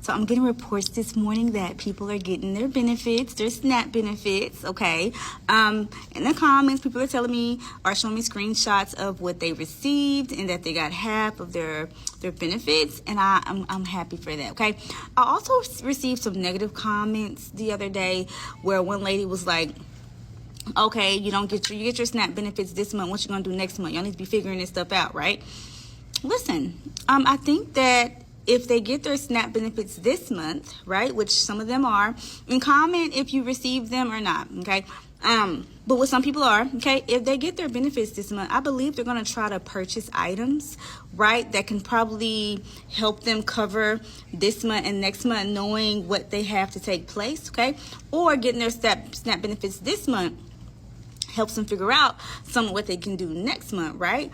So I'm getting reports this morning that people are getting their benefits, their SNAP benefits, okay? In the comments, people are telling me, are showing me screenshots of what they received and that they got half of their benefits, and I'm happy for that, okay? I also received some negative comments the other day where one lady was like, okay, you get your SNAP benefits this month. What you gonna do next month? Y'all need to be figuring this stuff out, right? Listen, I think that if they get their SNAP benefits this month, right, which some of them are, and comment if you receive them or not, okay? But what some people are, okay, if they get their benefits this month, I believe they're going to try to purchase items, right, that can probably help them cover this month and next month, knowing what they have to take place, okay? Or getting their SNAP benefits this month helps them figure out some of what they can do next month, right?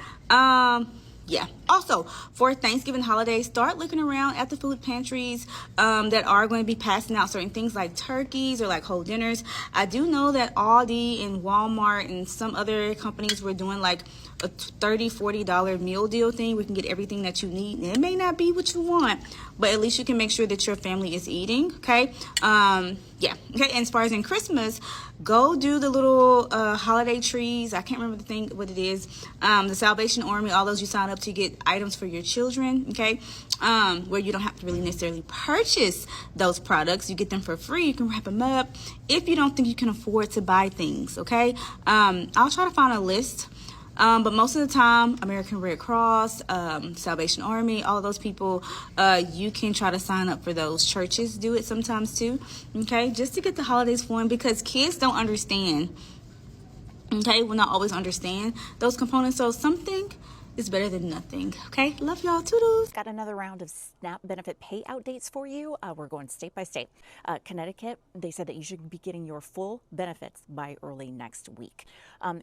Yeah. Also, for Thanksgiving holiday, start looking around at the food pantries that are going to be passing out certain things like turkeys or like whole dinners. I do know that Aldi and Walmart and some other companies were doing like a $30-$40 meal deal thing. We can get everything that you need. And it may not be what you want, but at least you can make sure that your family is eating, okay? Yeah. Okay. And as far as in Christmas, go do the little holiday trees. I can't remember what it is. The Salvation Army, all those you sign up to get items for your children, okay? Where you don't have to really necessarily purchase those products. You get them for free. You can wrap them up if you don't think you can afford to buy things, okay? I'll try to find a list. But most of the time, American Red Cross, Salvation Army, all those people, you can try to sign up for those. Churches do it sometimes too, okay? Just to get the holidays flowing, because kids don't understand, okay? Will not always understand those components. So something is better than nothing, okay? Love y'all. Toodles. Got another round of SNAP benefit payout dates for you. We're going state by state. Connecticut, they said that you should be getting your full benefits by early next week.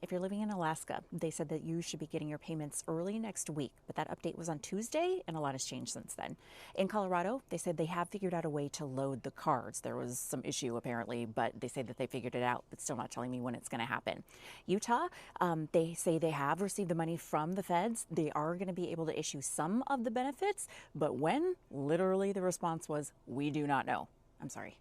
If you're living in Alaska, they said that you should be getting your payments early next week, but that update was on Tuesday, and a lot has changed since then. In Colorado, they said they have figured out a way to load the cards. There was some issue apparently, but they say that they figured it out, but still not telling me when it's going to happen. Utah, they say they have received the money from the feds. They are going to be able to issue some of the benefits, but when? Literally the response was, we do not know. I'm sorry.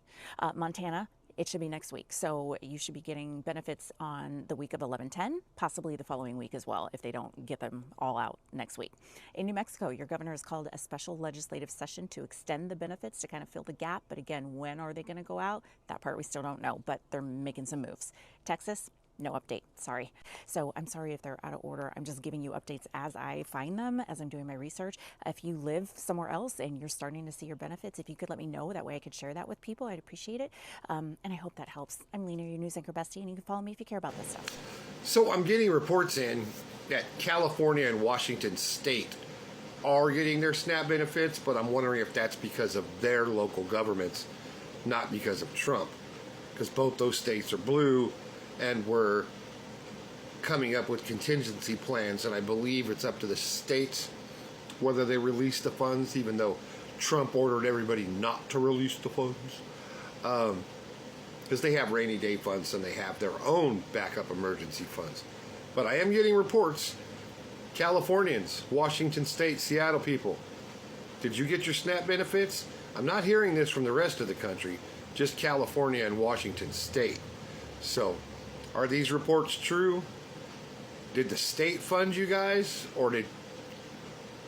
Montana, it should be next week. So you should be getting benefits on the week of 11/10, possibly the following week as well, if they don't get them all out next week. In New Mexico, your governor has called a special legislative session to extend the benefits to kind of fill the gap. But again, when are they going to go out? That part we still don't know, but they're making some moves. Texas, no update, sorry. So I'm sorry if they're out of order. I'm just giving you updates as I find them, as I'm doing my research. If you live somewhere else and you're starting to see your benefits, if you could let me know, that way I could share that with people, I'd appreciate it. And I hope that helps. I'm Lena, your news anchor bestie, and you can follow me if you care about this stuff. So I'm getting reports in that California and Washington State are getting their SNAP benefits, but I'm wondering if that's because of their local governments, not because of Trump. Because both those states are blue, and we're coming up with contingency plans, and I believe it's up to the states whether they release the funds, even though Trump ordered everybody not to release the funds. Because they have rainy day funds and they have their own backup emergency funds. But I am getting reports, Californians, Washington State, Seattle people, did you get your SNAP benefits? I'm not hearing this from the rest of the country, just California and Washington State. So, are these reports true? Did the state fund you guys, or did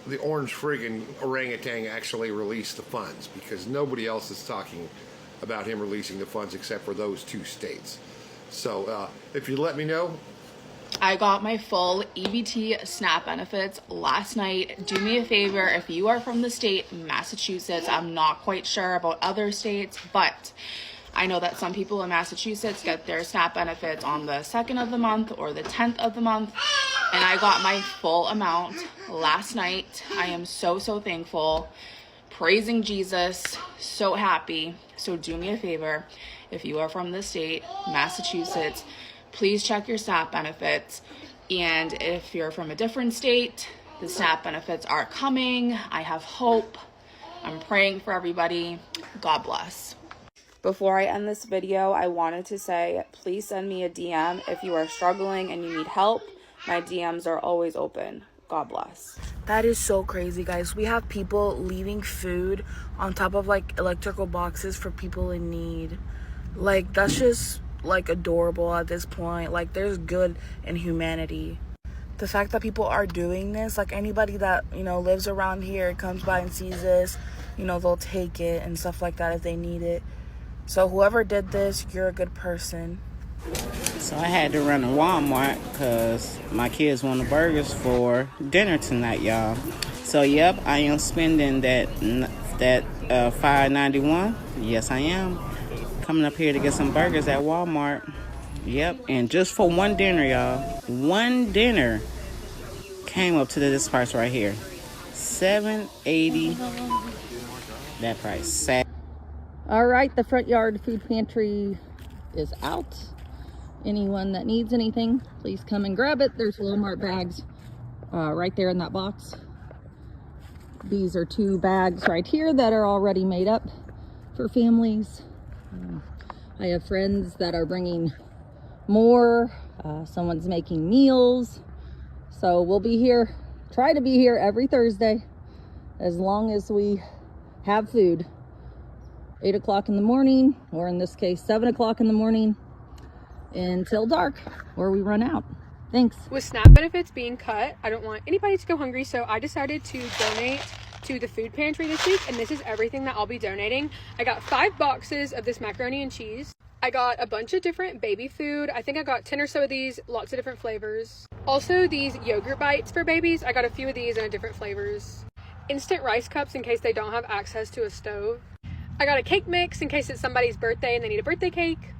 the orange friggin' orangutan actually release the funds? Because nobody else is talking about him releasing the funds except for those two states. So if you let me know. I got my full EBT SNAP benefits last night. Do me a favor, if you are from the state Massachusetts, I'm not quite sure about other states, but I know that some people in Massachusetts get their SNAP benefits on the 2nd of the month or the 10th of the month, and I got my full amount last night. I am so thankful, praising Jesus, so happy. So do me a favor, if you are from the state Massachusetts, please check your SNAP benefits. And if you're from a different state, the SNAP benefits are coming. I have hope. I'm praying for everybody. God bless. Before I end this video, I wanted to say, please send me a DM if you are struggling and you need help. My DMs are always open. God bless. That is so crazy, guys. We have people leaving food on top of like electrical boxes for people in need. Like, that's just like adorable at this point. Like, there's good in humanity. The fact that people are doing this, like anybody that, you know, lives around here, comes by and sees this, you know, they'll take it and stuff like that if they need it. So whoever did this, you're a good person. So I had to run to Walmart because my kids wanted burgers for dinner tonight, y'all. So yep, I am spending that $5.91. Yes, I am coming up here to get some burgers at Walmart. Yep, and just for one dinner, y'all. One dinner came up to this price right here, $7.80. That price. Sad. All right, the front yard food pantry is out. Anyone that needs anything, please come and grab it. There's Walmart bags right there in that box. These are 2 bags right here that are already made up for families. I have friends that are bringing more. Someone's making meals. So we'll be here, try to be here every Thursday as long as we have food. 8 o'clock in the morning, or in this case 7 o'clock in the morning, until dark, or we run out. Thanks. With SNAP benefits being cut, I don't want anybody to go hungry, so I decided to donate to the food pantry this week, and this is everything that I'll be donating. I got 5 boxes of this macaroni and cheese. I got a bunch of different baby food. I think I got 10 or so of these, lots of different flavors. Also, these yogurt bites for babies. I got a few of these in different flavors. Instant rice cups in case they don't have access to a stove. I got a cake mix in case it's somebody's birthday and they need a birthday cake.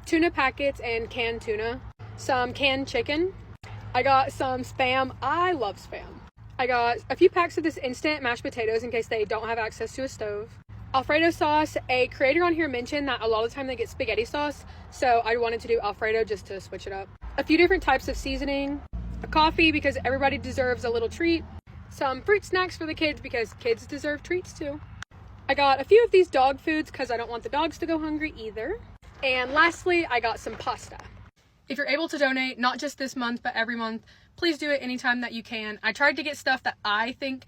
Tuna packets and canned tuna. Some canned chicken. I got some Spam. I love Spam. I got a few packs of this instant mashed potatoes in case they don't have access to a stove. Alfredo sauce. A creator on here mentioned that a lot of the time they get spaghetti sauce, so I wanted to do Alfredo just to switch it up. A few different types of seasoning. A coffee because everybody deserves a little treat. Some fruit snacks for the kids because kids deserve treats too. I got a few of these dog foods because I don't want the dogs to go hungry either. And lastly, I got some pasta. If you're able to donate, not just this month, but every month, please do it anytime that you can. I tried to get stuff that I think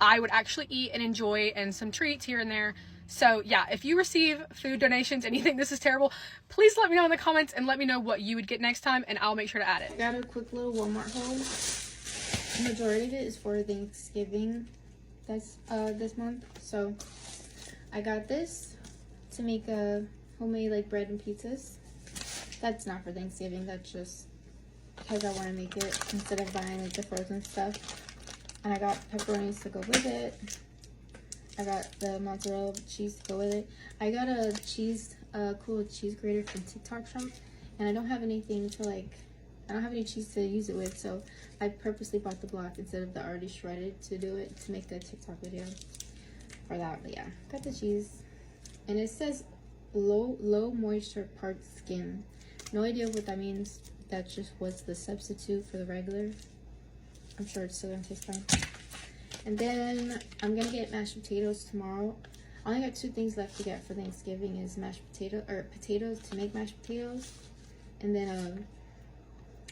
I would actually eat and enjoy, and some treats here and there. So yeah, if you receive food donations and you think this is terrible, please let me know in the comments and let me know what you would get next time, and I'll make sure to add it. I got a quick little Walmart haul. The majority of it is for Thanksgiving this month. So I got this to make a homemade like bread and pizzas. That's not for Thanksgiving, that's just because I want to make it instead of buying like the frozen stuff. And I got pepperonis to go with it. I got the mozzarella cheese to go with it. I got a cool cheese grater from TikTok shop, and I don't have anything to I don't have any cheese to use it with, so I purposely bought the block instead of the already shredded to do it, to make a TikTok video for that. But yeah, got the cheese, and it says low moisture part skim. No idea what that means. That just was the substitute for the regular. I'm sure it's still gonna taste fine. And then I'm gonna get mashed potatoes tomorrow. I only got 2 things left to get for Thanksgiving: is potatoes to make mashed potatoes, and then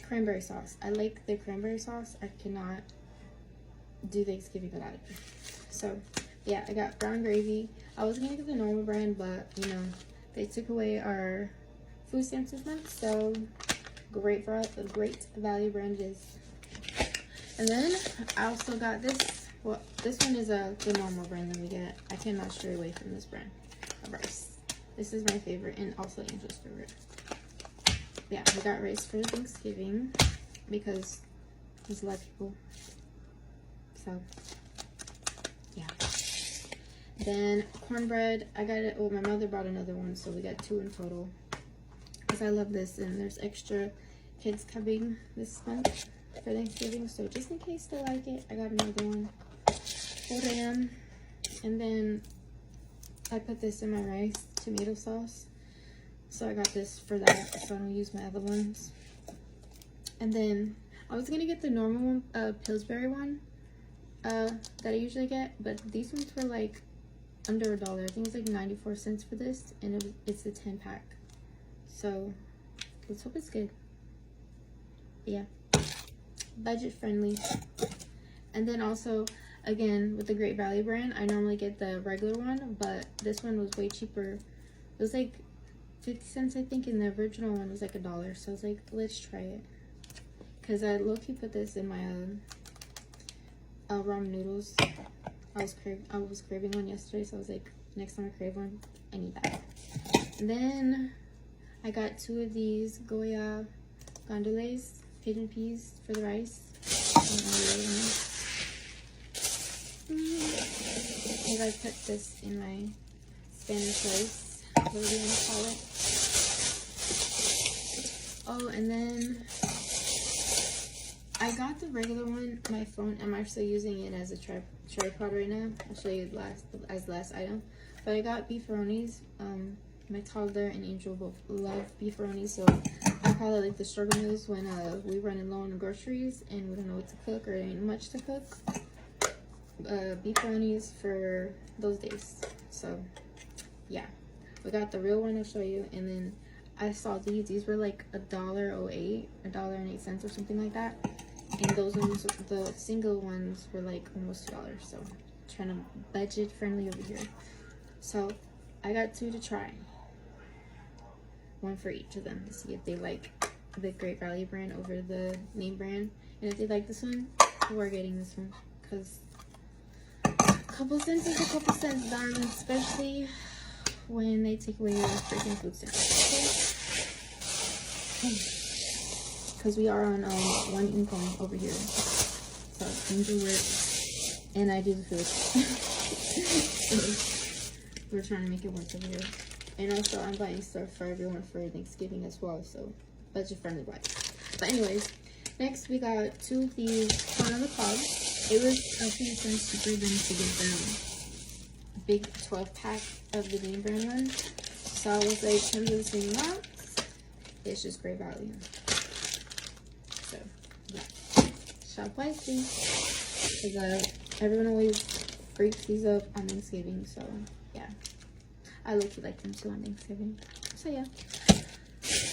cranberry sauce. I like the cranberry sauce. I cannot do Thanksgiving without it. So yeah, I got brown gravy. I was gonna get the normal brand, but you know, they took away our food stamps this month, so great for us, a great value brand it is. And then I also got this. Well, this one is the normal brand that we get. I cannot stray away from this brand of rice. This is my favorite, and also Angel's favorite. Yeah, we got rice for Thanksgiving because there's a lot of people. So yeah. Then cornbread, I got it. Oh, my mother brought another one, so we got 2 in total. Because I love this, and there's extra kids coming this month for Thanksgiving, so just in case they like it, I got another one for them. And then I put this in my rice, tomato sauce, so I got this for that, so I don't use my other ones. And then I was gonna get the normal one, Pillsbury one that I usually get, but these ones were like under $1. I think it's like 94 cents for this, and it's a 10-pack. So let's hope it's good. Yeah, budget friendly. And then also, again, with the Great Value brand, I normally get the regular one, but this one was way cheaper. It was like 50 cents, I think, and the original one was like $1. So I was like, let's try it. Because I low-key put this in my ramen noodles. I was craving one yesterday, so I was like, next time I crave one, I need that. And then I got 2 of these Goya gondolas, pigeon peas for the rice. And I put this in my Spanish rice, whatever you want to call it. Oh, and then I got the regular one. My phone, I'm actually using it as a tripod right now. I'll show you as last item. But I got beefaronis. My toddler and Angel both love beefaronis, so I call it like the struggle meals when we running low on groceries and we don't know what to cook or there ain't much to cook. Beefaronis for those days. So yeah, we got the real one. I'll show you. And then I saw these were like $1.08, $1.08 or something like that. And those ones, the single ones, were like almost $2. So trying to budget friendly over here. So I got 2 to try, one for each of them, to see if they like the Great Value brand over the name brand. And if they like this one, we're getting this one, because a couple cents is a couple cents, darling, especially when they take away your freaking food stamps. Because we are on one income over here. So Angel works and I do the food. So we're trying to make it work over here. And also I'm buying stuff for everyone for Thanksgiving as well, so budget friendly wise. But anyways, next we got 2 of these corn on the cob. It was a few cents cheaper than to get the big 12 pack of the name brand one. So I was like, can we do the same amount? It's just great value. So yeah, shop wisely, because everyone always freaks these up on Thanksgiving. So yeah, I look like them too on Thanksgiving. So yeah,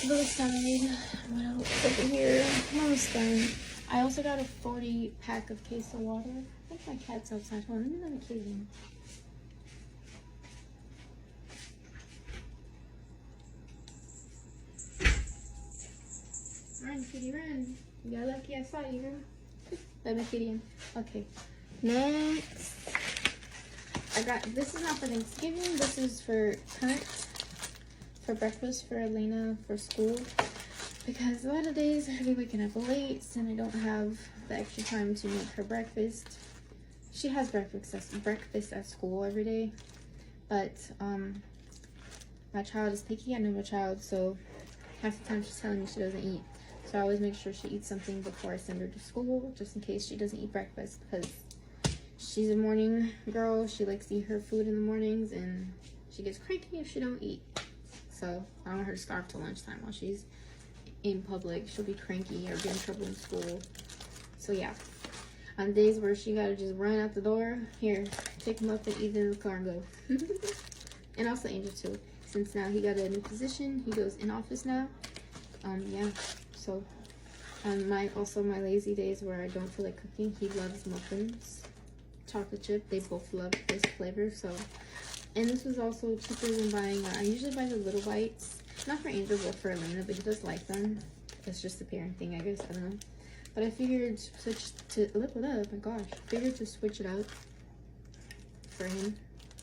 little side. What else over here? I'm almost done. I also got a 40 pack of case of water. I think my cat's outside. Hold on, let me let the kitty in. Run, kitty, run. You got lucky I saw you, girl. Let me kitty in. Okay. Next, I got, this is not for Thanksgiving. This is for current, for breakfast for Elena for school. Because a lot of days I be waking up late and I don't have the extra time to make her breakfast. She has breakfast at school every day. But my child is picky. I know my child, so half the time she's telling me she doesn't eat. So I always make sure she eats something before I send her to school, just in case she doesn't eat breakfast, because she's a morning girl. She likes to eat her food in the mornings, and she gets cranky if she don't eat. So I don't want her to starve till lunchtime while she's in public. She'll be cranky or get in trouble in school. So yeah, on days where she gotta just run out the door, here, take him up and eat in the car and go. And also Angel too, since now he got a new position. He goes in office now. Yeah. So, my lazy days where I don't feel like cooking, he loves muffins, chocolate chip. They both love this flavor. So, and this was also cheaper than buying. I usually buy the little bites, not for Angel but for Elena, but he does like them. It's just a parent thing, I guess. I don't know. But I figured switch to look it up. My gosh, figured to switch it out for him.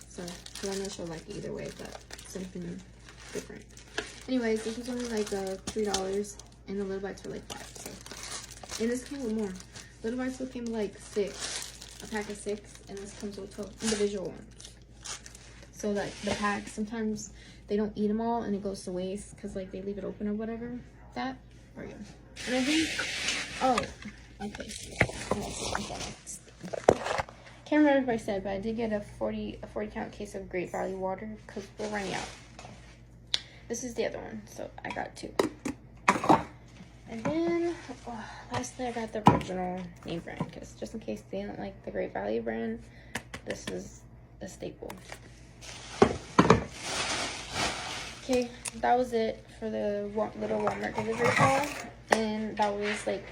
So, I know she'll like it either way, but something different. Anyways, this was only like $3. And the little bites were like $5. So, and this came with more. Little bites will came with like 6, a pack of 6, and this comes with 12 individual ones. So like the pack, sometimes they don't eat them all and it goes to waste because like they leave it open or whatever. That or yeah. And I think, oh, okay. Can't remember if I said, but I did get a 40 count case of Great Value water because we're running out. This is the other one, so I got 2. And then, lastly, I got the original name brand, because just in case they don't like the Great Value brand, this is a staple. Okay, that was it for the little Walmart delivery haul, and that was like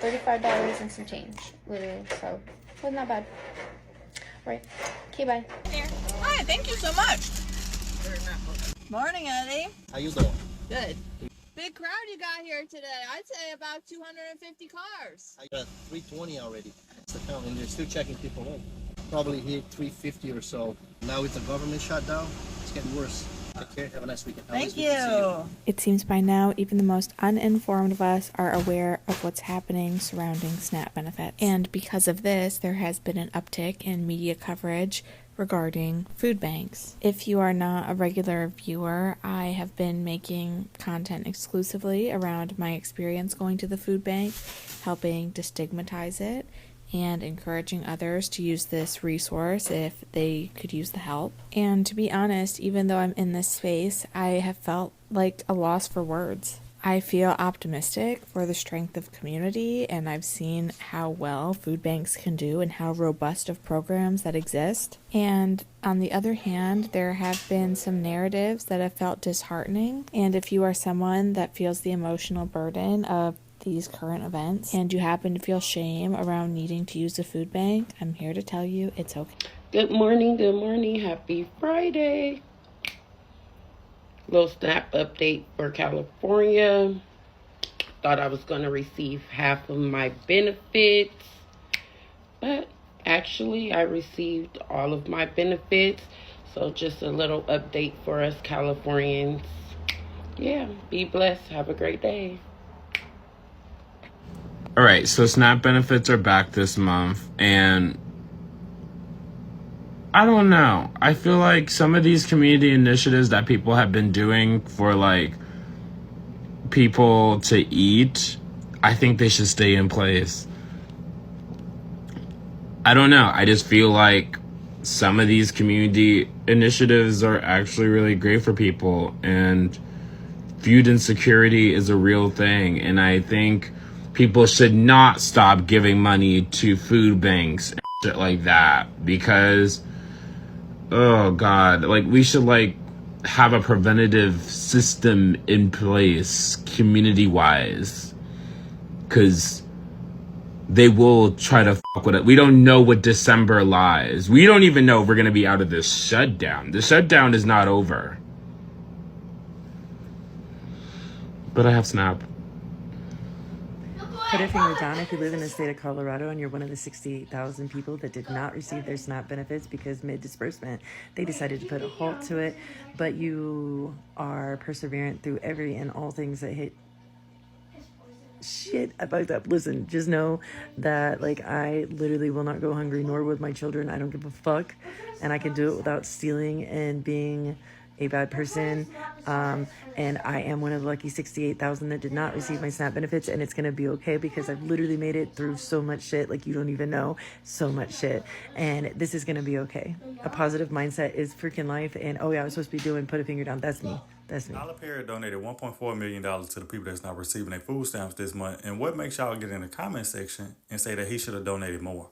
$35 and some change, literally. So, wasn't that bad. Right. Okay, bye. Hi, thank you so much. Morning, Eddie. How you doing? Good. Big crowd you got here today. I'd say about 250 cars. I got 320 already. It's the count, and they're still checking people in. Probably hit 350 or so. Now it's a government shutdown. It's getting worse. Take care. Have a nice weekend. Thank you. It seems by now, even the most uninformed of us are aware of what's happening surrounding SNAP benefits. And because of this, there has been an uptick in media coverage regarding food banks. If you are not a regular viewer, I have been making content exclusively around my experience going to the food bank, helping destigmatize it, and encouraging others to use this resource if they could use the help. And to be honest, even though I'm in this space, I have felt like a loss for words. I feel optimistic for the strength of community, and I've seen how well food banks can do and how robust of programs that exist. And on the other hand, there have been some narratives that have felt disheartening. And if you are someone that feels the emotional burden of these current events and you happen to feel shame around needing to use a food bank, I'm here to tell you it's okay. Good morning, happy Friday. Little SNAP update for California. Thought I was going to receive half of my benefits, but actually I received all of my benefits. So just a little update for us Californians. Yeah, be blessed. Have a great day. All right, so SNAP benefits are back this month, and I don't know. I feel like some of these community initiatives that people have been doing for, like, people to eat, I think they should stay in place. I don't know. I just feel like some of these community initiatives are actually really great for people, and food insecurity is a real thing, and I think people should not stop giving money to food banks and shit like that, because oh God, like we should like have a preventative system in place community wise, because they will try to fuck with it. We don't know what December lies. We don't even know if we're going to be out of this shutdown. The shutdown is not over. But I have SNAP. Put a finger down if you live in the state of Colorado and you're one of the 68,000 people that did not receive their SNAP benefits because mid-disbursement they decided to put a halt to it, but you are perseverant through every and all things that hit. Shit, I fucked up. Listen, just know that like I literally will not go hungry, nor would my children. I don't give a fuck, and I can do it without stealing and being a bad person. And I am one of the lucky 68,000 that did not receive my SNAP benefits, and it's gonna be okay because I've literally made it through so much shit, like you don't even know, so much shit, and this is gonna be okay. A positive mindset is freaking life. And oh yeah, I was supposed to be doing put a finger down. That's me. That's me. Tyler Perry donated $1.4 million to the people that's not receiving their food stamps this month. And what makes y'all get in the comment section and say that he should have donated more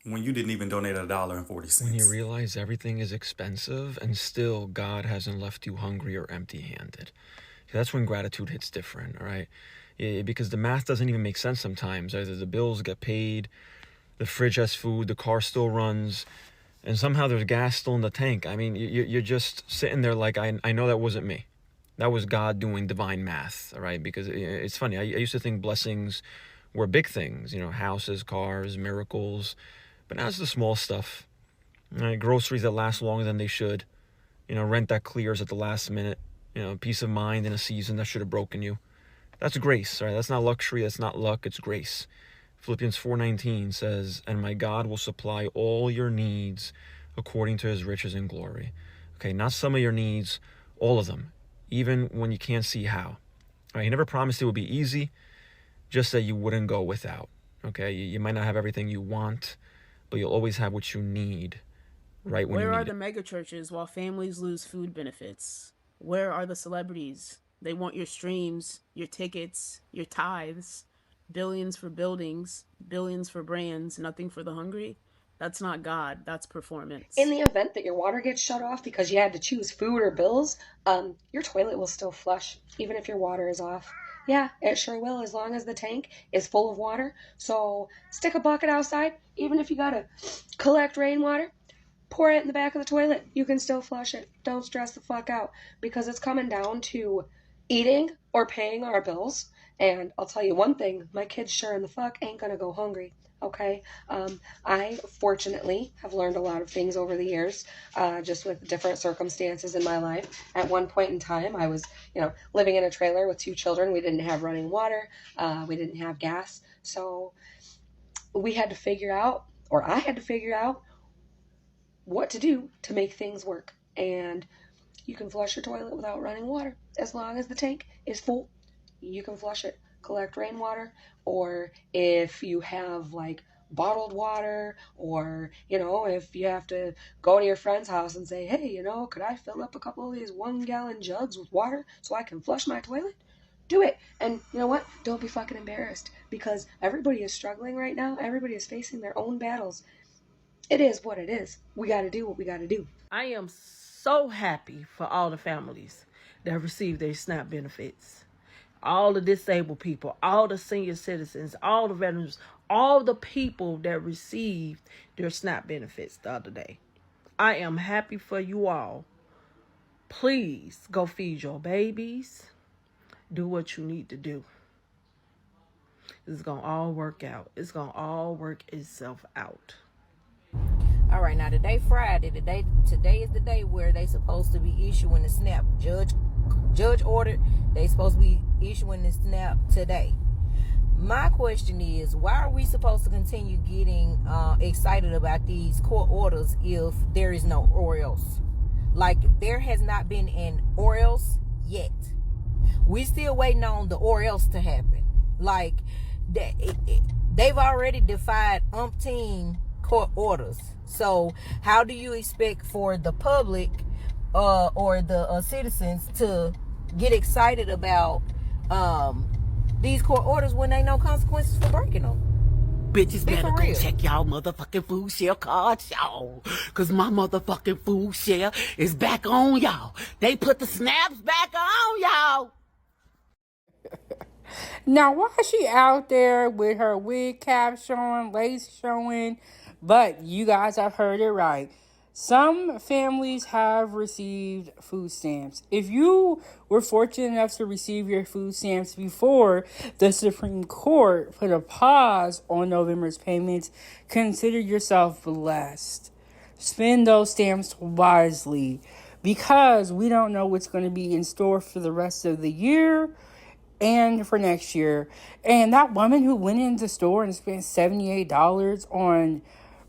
when you didn't even donate $1.40? When you realize everything is expensive and still God hasn't left you hungry or empty-handed. That's when gratitude hits different, all right? Because the math doesn't even make sense sometimes. Either the bills get paid, the fridge has food, the car still runs, and somehow there's gas still in the tank. I mean, you're just sitting there like, I know that wasn't me. That was God doing divine math, all right? Because it's funny. I used to think blessings were big things, houses, cars, miracles. But now it's the small stuff. Groceries that last longer than they should. Rent that clears at the last minute. Peace of mind in a season that should have broken you. That's grace, right? That's not luxury. That's not luck. It's grace. Philippians 4:19 says, "And my God will supply all your needs according to his riches and glory." Okay, not some of your needs, all of them, even when you can't see how. All right, he never promised it would be easy, just that you wouldn't go without. Okay, you might not have everything you want, but you'll always have what you need right when you need it. Where are the mega churches while families lose food benefits? Where are the celebrities? They want your streams, your tickets, your tithes. Billions for buildings, billions for brands, nothing for the hungry. That's not God, that's performance. In the event that your water gets shut off because you had to choose food or bills, your toilet will still flush, even if your water is off. Yeah, it sure will, as long as the tank is full of water. So stick a bucket outside, even if you gotta collect rainwater, pour it in the back of the toilet. You can still flush it. Don't stress the fuck out, because it's coming down to eating or paying our bills. And I'll tell you one thing, my kids sure in the fuck ain't gonna go hungry. Okay. I fortunately have learned a lot of things over the years, just with different circumstances in my life. At one point in time, I was, living in a trailer with 2 children. We didn't have running water. We didn't have gas. So we had to figure out, or I had to figure out, what to do to make things work. And you can flush your toilet without running water. As long as the tank is full, you can flush it. Collect rainwater, or if you have like bottled water, or if you have to go to your friend's house and say, hey, could I fill up a couple of these 1-gallon jugs with water so I can flush my toilet? Do it. And you know what? Don't be fucking embarrassed, because everybody is struggling right now. Everybody is facing their own battles. It is what it is. We got to do what we got to do. I am so happy for all the families that receive their SNAP benefits. All the disabled people, all the senior citizens, all the veterans, all the people that received their SNAP benefits the other day. I am happy for you all. Please go feed your babies. Do what you need to do. It's going to all work out. It's going to all work itself out. All right, now today Friday. Today is the day where they supposed to be issuing the SNAP. Judge ordered they supposed to be issuing the SNAP today. My question is, why are we supposed to continue getting excited about these court orders if there is no or else? Like, there has not been an or else yet. We still waiting on the or else to happen. Like, they've already defied umpteen court orders. So how do you expect for the public or the citizens to get excited about these court orders when ain't no consequences for breaking them? Bitches better go check y'all motherfucking food share cards, y'all. Cause my motherfucking food share is back on y'all. They put the snaps back on y'all. Now, why is she out there with her wig cap showing, lace showing? But you guys have heard it right. Some families have received food stamps. If you were fortunate enough to receive your food stamps before the Supreme Court put a pause on November's payments, consider yourself blessed. Spend those stamps wisely, because we don't know what's going to be in store for the rest of the year and for next year. And that woman who went in the store and spent $78 on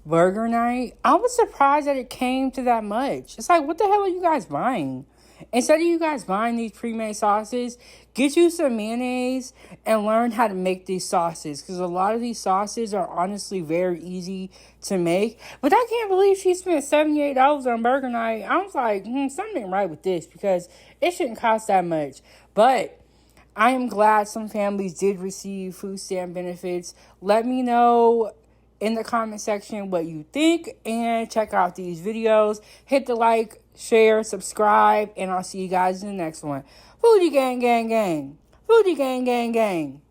burger night, I was surprised that it came to that much. It's like, what the hell are you guys buying? Instead of you guys buying these pre-made sauces, get you some mayonnaise and learn how to make these sauces, because a lot of these sauces are honestly very easy to make. But I can't believe she spent $78 on burger night. I was like, something ain't right with this, because it shouldn't cost that much. But I am glad some families did receive food stamp benefits. Let me know in the comment section what you think, and check out these videos. Hit the like, share, subscribe, and I'll see you guys in the next one. Foodie gang, gang, gang. Foodie gang, gang, gang.